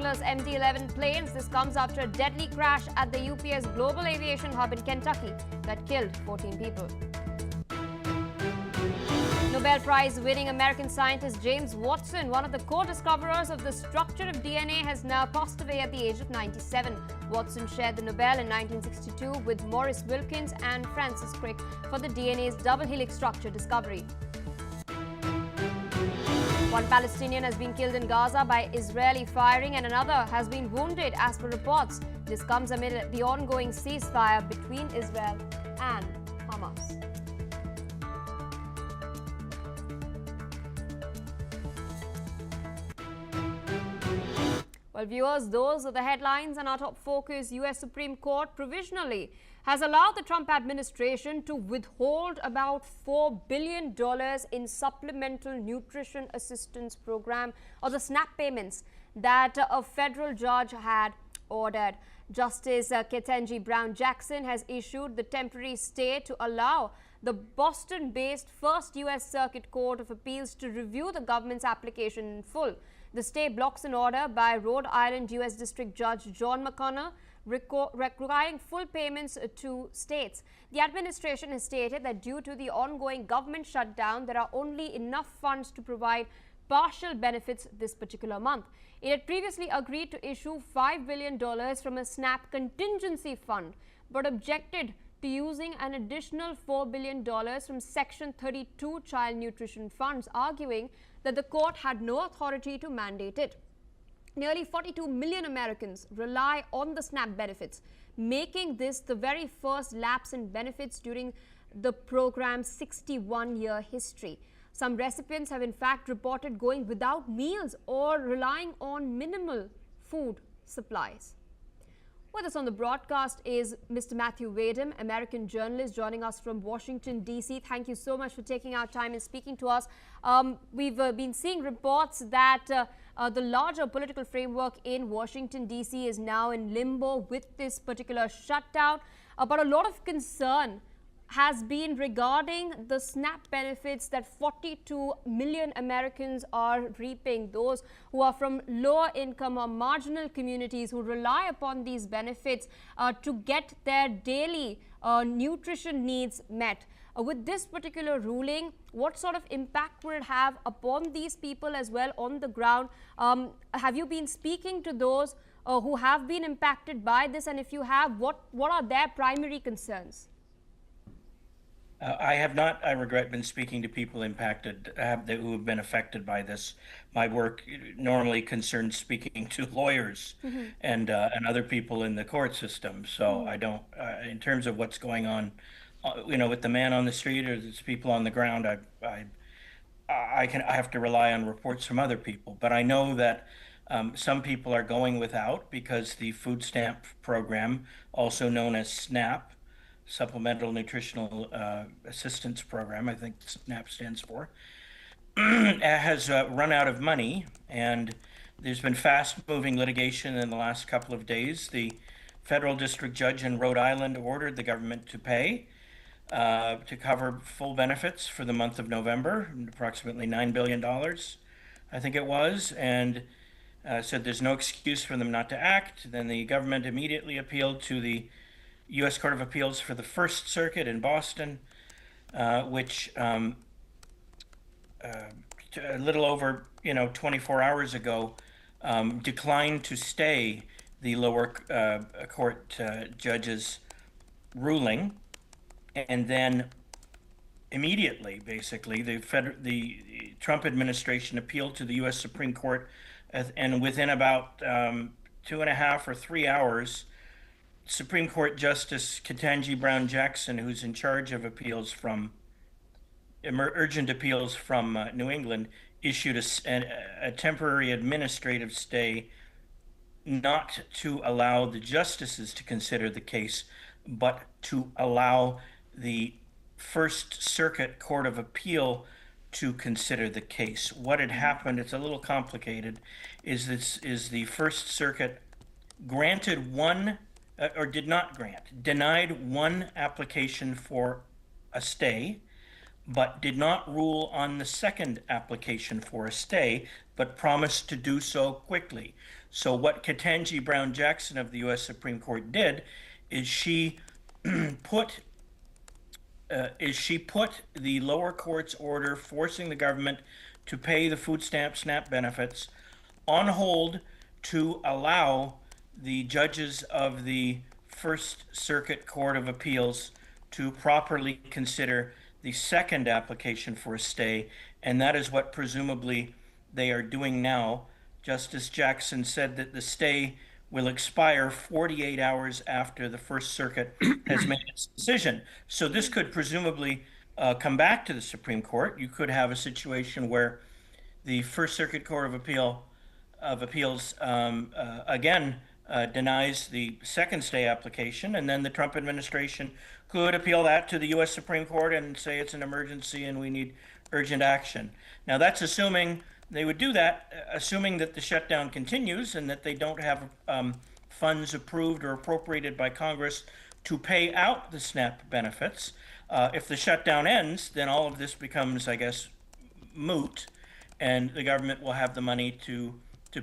handlers MD-11 planes. This comes after a deadly crash at the UPS Global Aviation Hub in Kentucky that killed 14 people. Nobel Prize-winning American scientist James Watson, one of the co-discoverers of the structure of DNA, has now passed away at the age of 97. Watson shared the Nobel in 1962 with Maurice Wilkins and Francis Crick for the DNA's double helix structure discovery. One Palestinian has been killed in Gaza by Israeli firing and another has been wounded as per reports. This comes amid the ongoing ceasefire between Israel and Hamas. Well, viewers, those are the headlines, and our top focus. U.S. Supreme Court provisionally has allowed the Trump administration to withhold about $4 billion in supplemental nutrition assistance program, or the SNAP payments, that a federal judge had ordered. Justice Ketanji Brown Jackson has issued the temporary stay to allow the Boston-based First U.S. Circuit Court of Appeals to review the government's application in full. The stay blocks an order by Rhode Island U.S. District Judge John McConnell requiring full payments to states. The administration has stated that due to the ongoing government shutdown, there are only enough funds to provide partial benefits this particular month. It had previously agreed to issue $5 billion from a SNAP contingency fund, but objected to using an additional $4 billion from Section 32 child nutrition funds, arguing that the court had no authority to mandate it. Nearly 42 million Americans rely on the SNAP benefits, making this the very first lapse in benefits during the program's 61-year history. Some recipients have in fact reported going without meals or relying on minimal food supplies. With us on the broadcast is Mr. Matthew Wadham, American journalist, joining us from Washington, D.C. Thank you so much for taking our time and speaking to us. We've been seeing reports that the larger political framework in Washington, D.C. is now in limbo with this particular shutdown, but a lot of concern has been regarding the SNAP benefits that 42 million Americans are reaping, those who are from lower income or marginal communities who rely upon these benefits to get their daily nutrition needs met. With this particular ruling, what sort of impact will it have upon these people as well on the ground? Have you been speaking to those who have been impacted by this, and if you have, what are their primary concerns? I have not, I regret, been speaking to people impacted who have been affected by this. My work normally concerns speaking to lawyers and other people in the court system. So I don't, in terms of what's going on, with the man on the street or there's people on the ground, I have to rely on reports from other people. But I know that some people are going without because the food stamp program, also known as SNAP, Supplemental Nutritional Assistance Program, I think SNAP stands for, has run out of money, and there's been fast-moving litigation in the last couple of days. The federal district judge in Rhode Island ordered the government to pay to cover full benefits for the month of November, approximately $9 billion, I think it was, and said there's no excuse for them not to act. Then the government immediately appealed to the U.S. Court of Appeals for the First Circuit in Boston, which a little over 24 hours ago declined to stay the lower court judge's ruling, and then immediately, basically, the Trump administration appealed to the U.S. Supreme Court, and within about 2.5 or 3 hours, Supreme Court Justice Ketanji Brown Jackson, who's in charge of appeals from urgent appeals from New England, issued a temporary administrative stay, not to allow the justices to consider the case, but to allow the First Circuit Court of Appeal to consider the case. What had happened, it's a little complicated, is the First Circuit granted one, or did not grant, denied one application for a stay, but did not rule on the second application for a stay, but promised to do so quickly. So what Ketanji Brown Jackson of the U.S. Supreme Court did is she put the lower court's order forcing the government to pay the food stamp SNAP benefits on hold to allow the judges of the First Circuit Court of Appeals to properly consider the second application for a stay, and that is what presumably they are doing now. Justice Jackson said that the stay will expire 48 hours after the First Circuit has made its decision. So this could presumably come back to the Supreme Court. You could have a situation where the First Circuit Court of Appeals again denies the second stay application, and then the Trump administration could appeal that to the U.S. Supreme Court and say it's an emergency and we need urgent action. Now that's assuming they would do that, assuming that the shutdown continues and that they don't have funds approved or appropriated by Congress to pay out the SNAP benefits. If the shutdown ends, then all of this becomes, I guess, moot, and the government will have the money to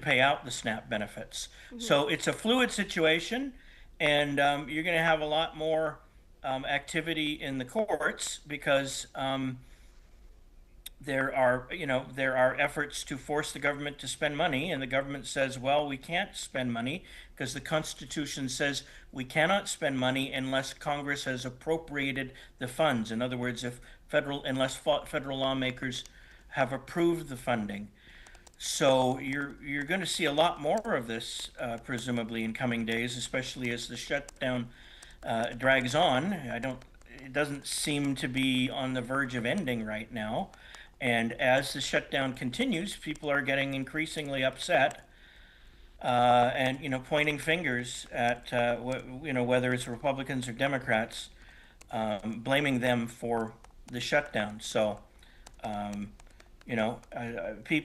pay out the SNAP benefits. So it's a fluid situation, and you're going to have a lot more activity in the courts because there are efforts to force the government to spend money, and the government says, well, we can't spend money because the Constitution says we cannot spend money unless Congress has appropriated the funds. In other words, unless federal lawmakers have approved the funding. So you're going to see a lot more of this, presumably in coming days, especially as the shutdown drags on. It doesn't seem to be on the verge of ending right now. And as the shutdown continues, people are getting increasingly upset and pointing fingers at whether it's Republicans or Democrats, blaming them for the shutdown. So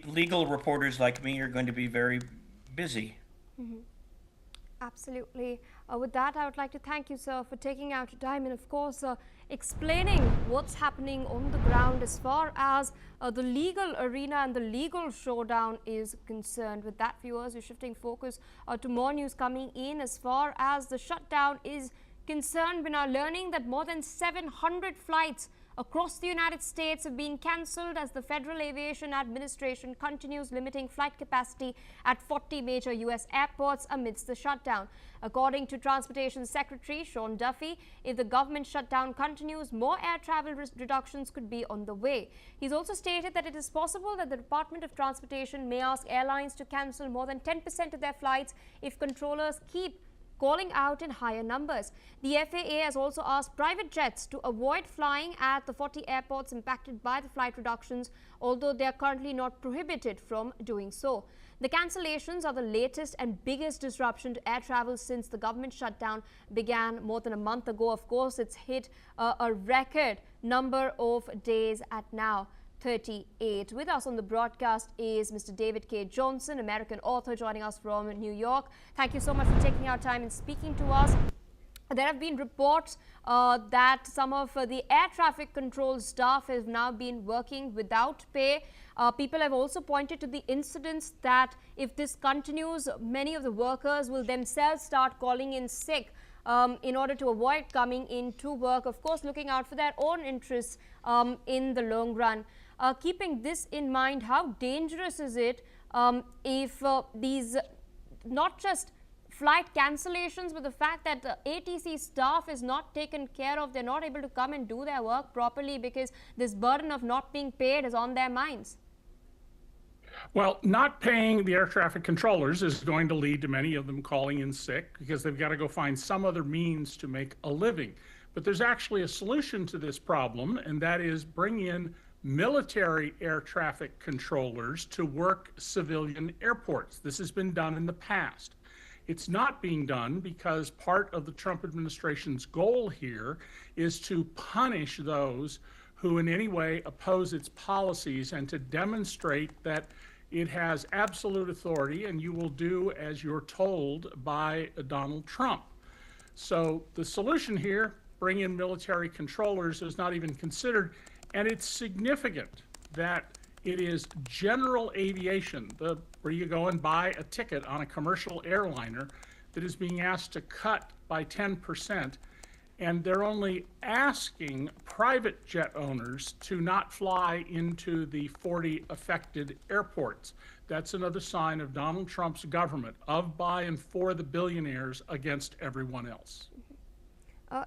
legal reporters like me are going to be very busy. Absolutely. With that, I would like to thank you, sir, for taking out your time and, of course, explaining what's happening on the ground as far as the legal arena and the legal showdown is concerned. With that, viewers, we're shifting focus to more news coming in as far as the shutdown is concerned. We're now learning that more than 700 flights across the United States have been cancelled as the Federal Aviation Administration continues limiting flight capacity at 40 major U.S. airports amidst the shutdown. According to Transportation Secretary Sean Duffy, if the government shutdown continues, more air travel reductions could be on the way. He's also stated that it is possible that the Department of Transportation may ask airlines to cancel more than 10% of their flights if controllers keep calling out in higher numbers. The FAA has also asked private jets to avoid flying at the 40 airports impacted by the flight reductions, although they are currently not prohibited from doing so. The cancellations are the latest and biggest disruption to air travel since the government shutdown began more than a month ago. Of course, it's hit a record number of days at now. 38. With us on the broadcast is Mr. David K. Johnson, American author, joining us from New York. Thank you so much for taking our time and speaking to us. There have been reports that some of the air traffic control staff have now been working without pay. People have also pointed to the incidents that if this continues, many of the workers will themselves start calling in sick in order to avoid coming into work, of course, looking out for their own interests in the long run. Keeping this in mind, how dangerous is it if these not just flight cancellations, but the fact that the ATC staff is not taken care of, they're not able to come and do their work properly because this burden of not being paid is on their minds? Well, not paying the air traffic controllers is going to lead to many of them calling in sick because they've got to go find some other means to make a living. But there's actually a solution to this problem, and that is bring in military air traffic controllers to work civilian airports. This has been done in the past. It's not being done because part of the Trump administration's goal here is to punish those who in any way oppose its policies and to demonstrate that it has absolute authority and you will do as you're told by Donald Trump. So the solution here, bring in military controllers, is not even considered. And it's significant that It is general aviation, where you go and buy a ticket on a commercial airliner, that is being asked to cut by 10%. And they're only asking private jet owners to not fly into the 40 affected airports. That's another sign of Donald Trump's government, of, by, and for the billionaires against everyone else.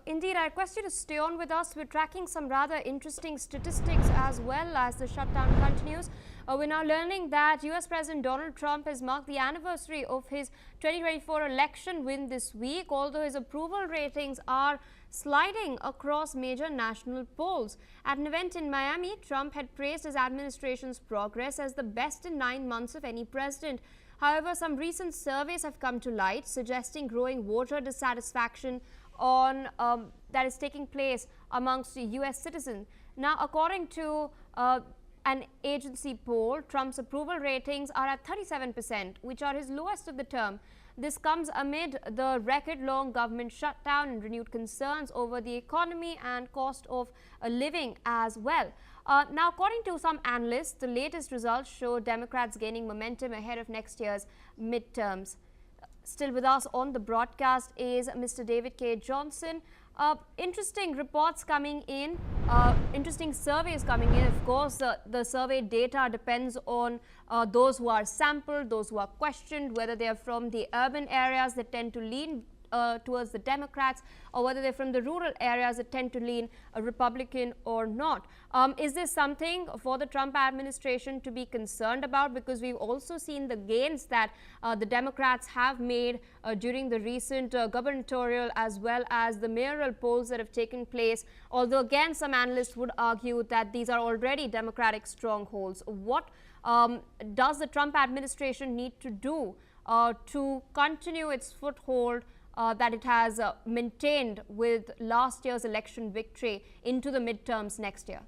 Indeed, I request you to stay on with us. We're tracking some rather interesting statistics as well as the shutdown continues. We're now learning that US President Donald Trump has marked the anniversary of his 2024 election win this week, although his approval ratings are sliding across major national polls. At an event in Miami, Trump had praised his administration's progress as the best in 9 months of any president. However, some recent surveys have come to light suggesting growing voter dissatisfaction that is taking place amongst US citizens. Now, according to an agency poll, Trump's approval ratings are at 37%, which are his lowest of the term. This comes amid the record-long government shutdown and renewed concerns over the economy and cost of living as well. Now, according to some analysts, the latest results show Democrats gaining momentum ahead of next year's midterms. Still with us on the broadcast is Mr. David K. Johnson. Interesting reports coming in, interesting surveys coming in. Of course, the survey data depends on those who are sampled, those who are questioned, whether they are from the urban areas that tend to lean towards the Democrats, or whether they're from the rural areas that tend to lean Republican or not. Is this something for the Trump administration to be concerned about? Because we've also seen the gains that the Democrats have made during the recent gubernatorial as well as the mayoral polls that have taken place. Although again, some analysts would argue that these are already Democratic strongholds. What does the Trump administration need to do to continue its foothold that it has maintained with last year's election victory into the midterms next year?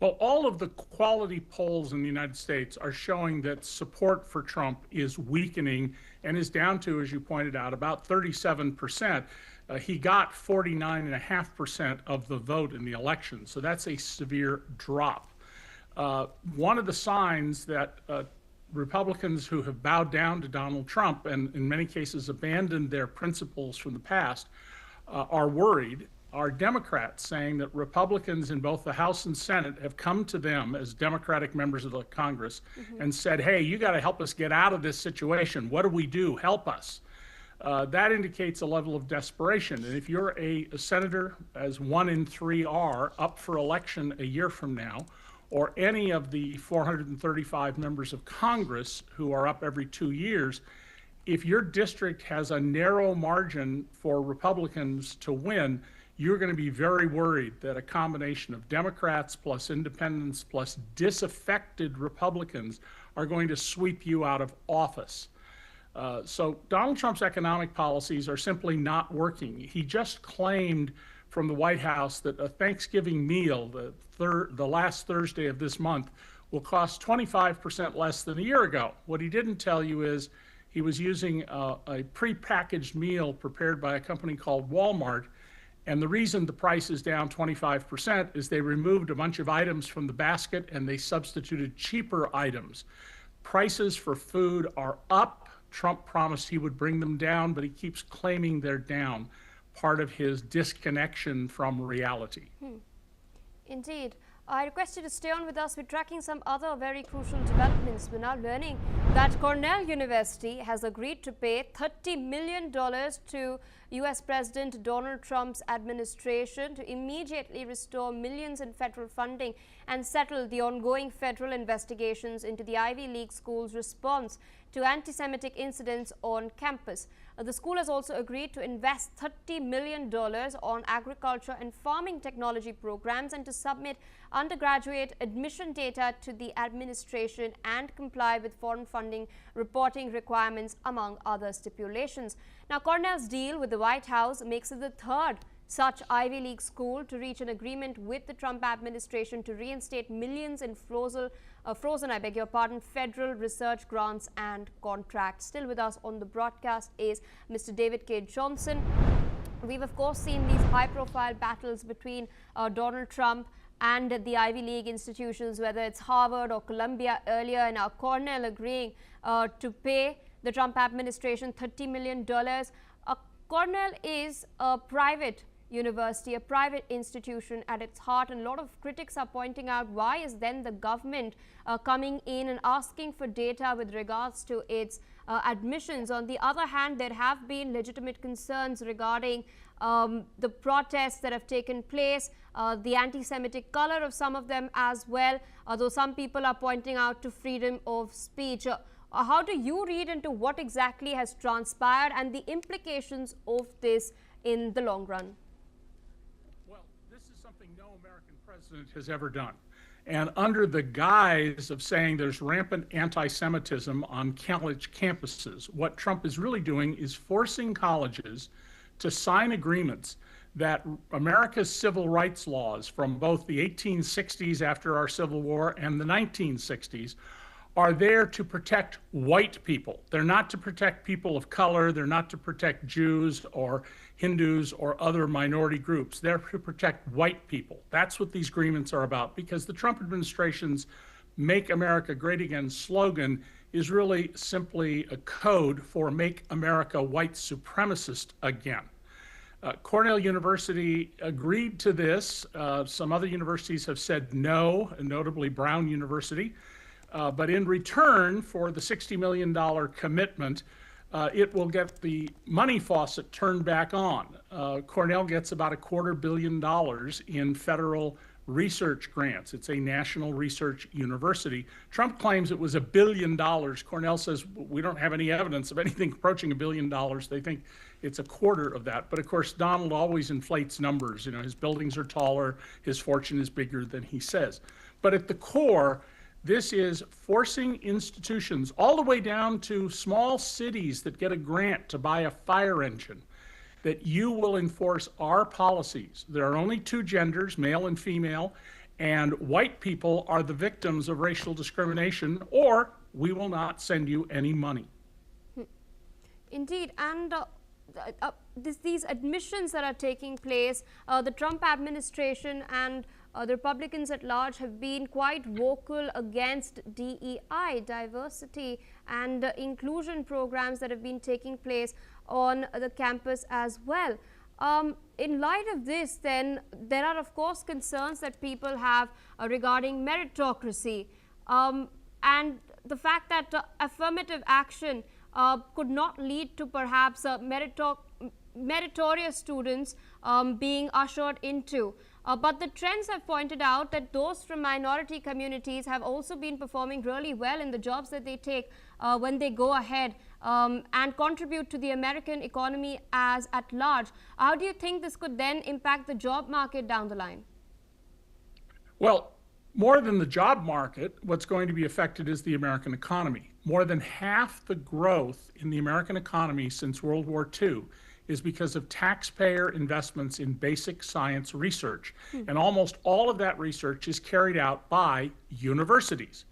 Well, all of the quality polls in the United States are showing that support for Trump is weakening and is down to, as you pointed out, about 37%. He got 49.5% of the vote in the election, so that's a severe drop. One of the signs that Republicans who have bowed down to Donald Trump and in many cases abandoned their principles from the past are worried are Democrats, saying that Republicans in both the House and Senate have come to them as Democratic members of the Congress and said, hey, you got to help us get out of this situation. What do we do? Help us. That indicates a level of desperation. And if you're a senator, as 1 in 3 are, up for election a year from now, or any of the 435 members of Congress who are up every 2 years, if your district has a narrow margin for Republicans to win, you're going to be very worried that a combination of Democrats plus independents plus disaffected Republicans are going to sweep you out of office. So Donald Trump's economic policies are simply not working. He just claimed from the White House that a Thanksgiving meal, the last Thursday of this month, will cost 25% less than a year ago. What he didn't tell you is he was using a prepackaged meal prepared by a company called Walmart, and the reason the price is down 25% is they removed a bunch of items from the basket and they substituted cheaper items. Prices for food are up. Trump promised he would bring them down, but he keeps claiming they're down. Part of his disconnection from reality. Indeed. I request you to stay on with us. We're tracking some other very crucial developments. We're now learning that Cornell University has agreed to pay $30 million to US President Donald Trump's administration to immediately restore millions in federal funding and settle the ongoing federal investigations into the Ivy League school's response to anti-Semitic incidents on campus. The school has also agreed to invest $30 million on agriculture and farming technology programs and to submit undergraduate admission data to the administration and comply with foreign funding reporting requirements, among other stipulations. Now, Cornell's deal with the White House makes it the third such Ivy League school to reach an agreement with the Trump administration to reinstate millions in frozen, federal research grants and contracts. Still with us on the broadcast is Mr. David K. Johnson. We've of course seen these high-profile battles between Donald Trump and the Ivy League institutions, whether it's Harvard or Columbia earlier, and now Cornell agreeing to pay the Trump administration $30 million. Cornell is a private university, a private institution at its heart, and a lot of critics are pointing out why is then the government coming in and asking for data with regards to its admissions. On the other hand, there have been legitimate concerns regarding the protests that have taken place, the anti-Semitic color of some of them as well, although some people are pointing out to freedom of speech. How do you read into what exactly has transpired and the implications of this in the long run? Well, this is something no American president has ever done. And under the guise of saying there's rampant anti-Semitism on college campuses, what Trump is really doing is forcing colleges to sign agreements that America's civil rights laws from both the 1860s after our Civil War and the 1960s are there to protect white people. They're not to protect people of color. They're not to protect Jews or Hindus or other minority groups. They're to protect white people. That's what these agreements are about, because the Trump administration's Make America Great Again slogan is really simply a code for Make America White Supremacist Again. Cornell University agreed to this. Some other universities have said no, notably Brown University. But in return for the $60 million commitment, it will get the money faucet turned back on. Cornell gets about $250 million in federal research grants. It's a national research university. Trump claims it was $1 billion. Cornell says we don't have any evidence of anything approaching $1 billion. They think it's a quarter of that. But of course, Donald always inflates numbers. You know, his buildings are taller, his fortune is bigger than he says. But at the core, this is forcing institutions all the way down to small cities that get a grant to buy a fire engine, that you will enforce our policies. There are only two genders, male and female, and white people are the victims of racial discrimination, or we will not send you any money. Indeed, and these admissions that are taking place, the Trump administration and the Republicans at large have been quite vocal against DEI, diversity and inclusion programs that have been taking place on the campus as well. In light of this, then, there are of course concerns that people have regarding meritocracy and the fact that affirmative action could not lead to perhaps meritorious students being ushered into. But the trends have pointed out that those from minority communities have also been performing really well in the jobs that they take when they go ahead and contribute to the American economy as at large. How do you think this could then impact the job market down the line? Well, more than the job market, what's going to be affected is the American economy. More than half the growth in the American economy since World War II is because of taxpayer investments in basic science research. And almost all of that research is carried out by universities.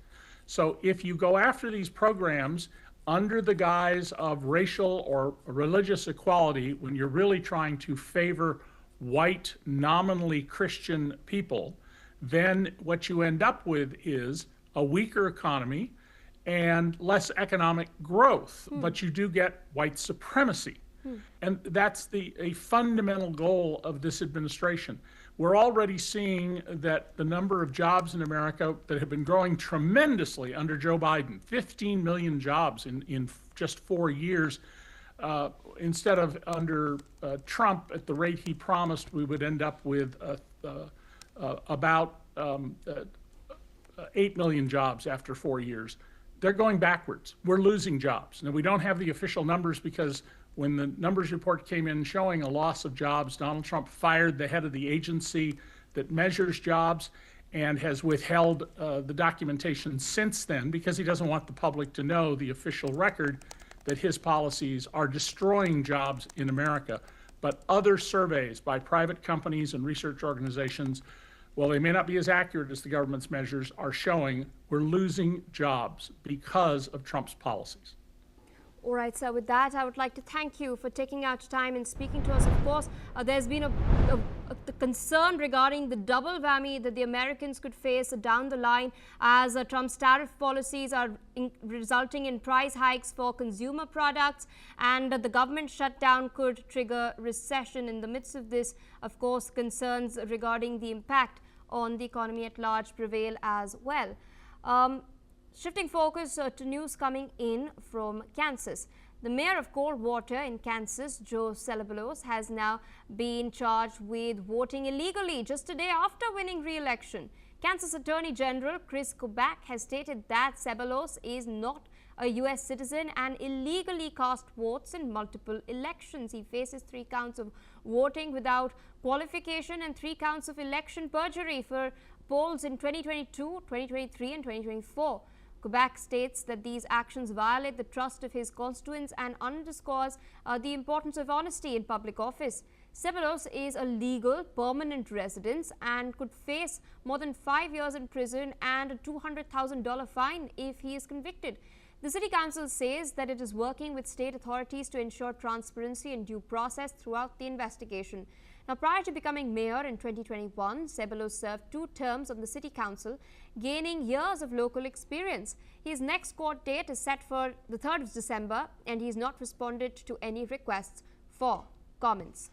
So if you go after these programs under the guise of racial or religious equality, when you're really trying to favor white, nominally Christian people, then what you end up with is a weaker economy and less economic growth, but you do get white supremacy. And that's a fundamental goal of this administration. We're already seeing that the number of jobs in America that have been growing tremendously under Joe Biden, 15 million jobs in just 4 years, instead of under Trump, at the rate he promised, we would end up with about 8 million jobs after 4 years. They're going backwards. We're losing jobs. Now, we don't have the official numbers because when the numbers report came in showing a loss of jobs, Donald Trump fired the head of the agency that measures jobs and has withheld the documentation since then because he doesn't want the public to know the official record that his policies are destroying jobs in America. But other surveys by private companies and research organizations, while they may not be as accurate as the government's measures, are showing we're losing jobs because of Trump's policies. All right, so with that, I would like to thank you for taking out time and speaking to us. Of course, there's been a concern regarding the double whammy that the Americans could face down the line as Trump's tariff policies are resulting in price hikes for consumer products, and the government shutdown could trigger recession. In the midst of this, of course, concerns regarding the impact on the economy at large prevail as well. Shifting focus to news coming in from Kansas. The mayor of Coldwater in Kansas, Joe Ceballos, has now been charged with voting illegally just a day after winning re-election. Kansas Attorney General Chris Kobach has stated that Ceballos is not a U.S. citizen and illegally cast votes in multiple elections. He faces 3 counts of voting without qualification and 3 counts of election perjury for polls in 2022, 2023 and 2024. Kobach states that these actions violate the trust of his constituents and underscores the importance of honesty in public office. Ceballos is a legal permanent resident and could face more than 5 years in prison and a $200,000 fine if he is convicted. The City Council says that it is working with state authorities to ensure transparency and due process throughout the investigation. Now, prior to becoming mayor in 2021, Ceballos served 2 terms on the City Council, gaining years of local experience. His next court date is set for the 3rd of December, and he has not responded to any requests for comments.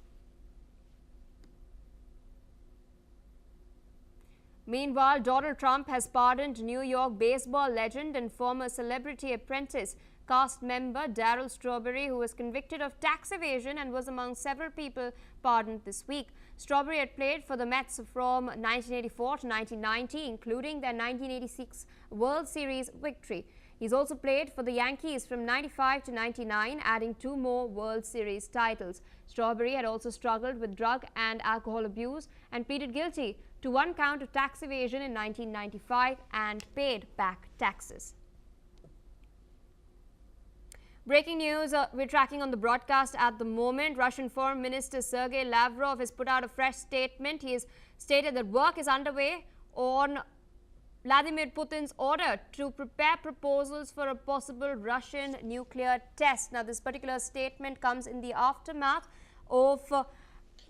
Meanwhile, Donald Trump has pardoned New York baseball legend and former Celebrity Apprentice cast member Darryl Strawberry, who was convicted of tax evasion and was among several people pardoned this week. Strawberry had played for the Mets from 1984 to 1990, including their 1986 World Series victory. He's also played for the Yankees from 95 to 99, adding 2 more World Series titles. Strawberry had also struggled with drug and alcohol abuse and pleaded guilty to 1 count of tax evasion in 1995 and paid back taxes. Breaking news, we're tracking on the broadcast at the moment. Russian Foreign Minister Sergei Lavrov has put out a fresh statement. He has stated that work is underway on Vladimir Putin's order to prepare proposals for a possible Russian nuclear test. Now, this particular statement comes in the aftermath of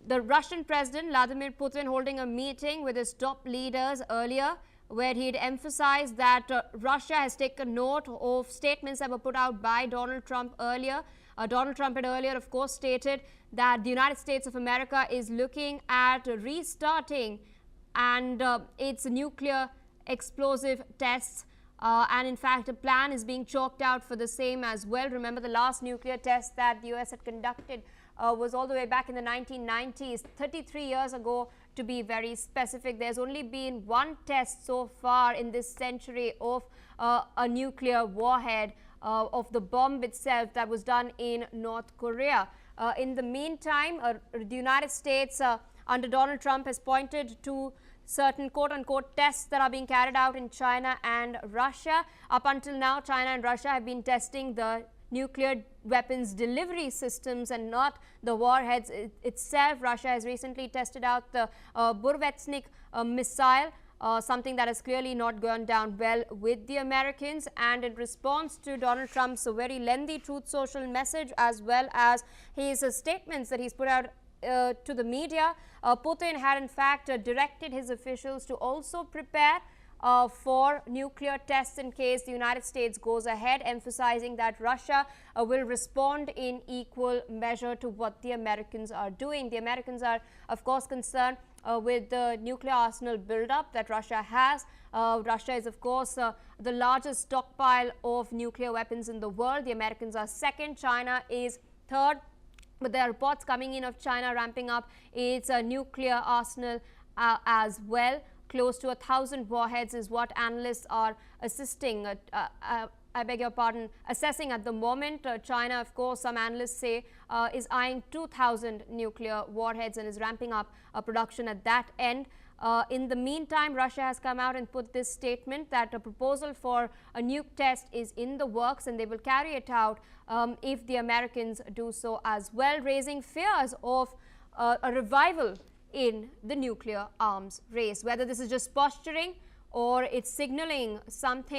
the Russian President Vladimir Putin holding a meeting with his top leaders earlier, where he had emphasized that Russia has taken note of statements that were put out by Donald Trump earlier. Donald Trump had earlier, of course, stated that the United States of America is looking at restarting and its nuclear explosive tests. And in fact, a plan is being chalked out for the same as well. Remember, the last nuclear test that the US had conducted was all the way back in the 1990s, 33 years ago to be very specific. There's only been 1 test so far in this century of a nuclear warhead, of the bomb itself, that was done in North Korea. In the meantime, the United States under Donald Trump has pointed to certain quote-unquote tests that are being carried out in China and Russia. Up until now, China and Russia have been testing the nuclear weapons delivery systems and not the warheads itself. Russia has recently tested out the Burevestnik missile, something that has clearly not gone down well with the Americans. And in response to Donald Trump's very lengthy Truth Social message, as well as his statements that he's put out to the media, Putin had in fact directed his officials to also prepare for nuclear tests in case the United States goes ahead, emphasizing that Russia will respond in equal measure to what the Americans are doing. The Americans are, of course, concerned with the nuclear arsenal buildup that Russia has. Russia is, of course, the largest stockpile of nuclear weapons in the world. The Americans are second. China is third. But there are reports coming in of China ramping up its nuclear arsenal as well. Close to 1,000 warheads is what analysts are assessing at the moment. China, of course, some analysts say is eyeing 2,000 nuclear warheads and is ramping up production at that end. In the meantime, Russia has come out and put this statement that a proposal for a nuke test is in the works and they will carry it out if the Americans do so as well, raising fears of a revival in the nuclear arms race. Whether this is just posturing or it's signaling something